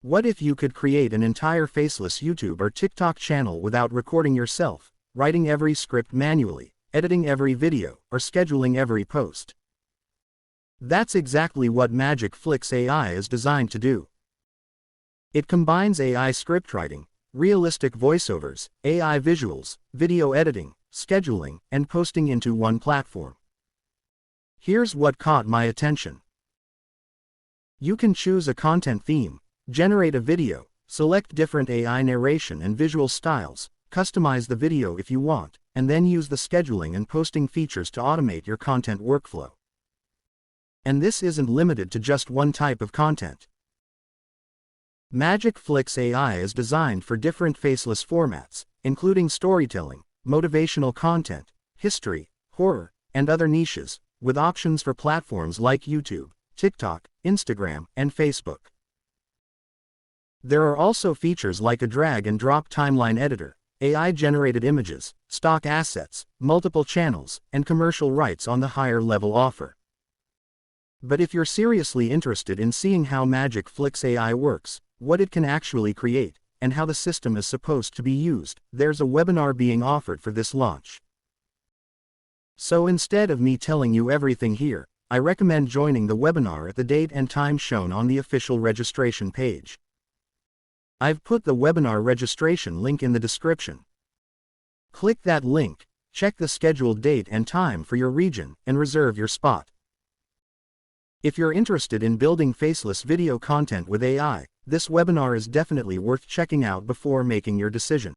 What if you could create an entire faceless YouTube or TikTok channel without recording yourself, writing every script manually, editing every video, or scheduling every post? That's exactly what MagicFlixAI is designed to do. It combines AI scriptwriting, realistic voiceovers, AI visuals, video editing, scheduling, and posting into one platform. Here's what caught my attention. You can choose a content theme, generate a video, select different AI narration and visual styles, customize the video if you want, and then use the scheduling and posting features to automate your content workflow. And this isn't limited to just one type of content. MagicFlixAI is designed for different faceless formats, including storytelling, motivational content, history, horror, and other niches, with options for platforms like YouTube, TikTok, Instagram, and Facebook. There are also features like a drag-and-drop timeline editor, AI-generated images, stock assets, multiple channels, and commercial rights on the higher-level offer. But if you're seriously interested in seeing how MagicFlixAI works, what it can actually create, and how the system is supposed to be used, there's a webinar being offered for this launch. So instead of me telling you everything here, I recommend joining the webinar at the date and time shown on the official registration page. I've put the webinar registration link in the description. Click that link, check the scheduled date and time for your region, and reserve your spot. If you're interested in building faceless video content with AI, this webinar is definitely worth checking out before making your decision.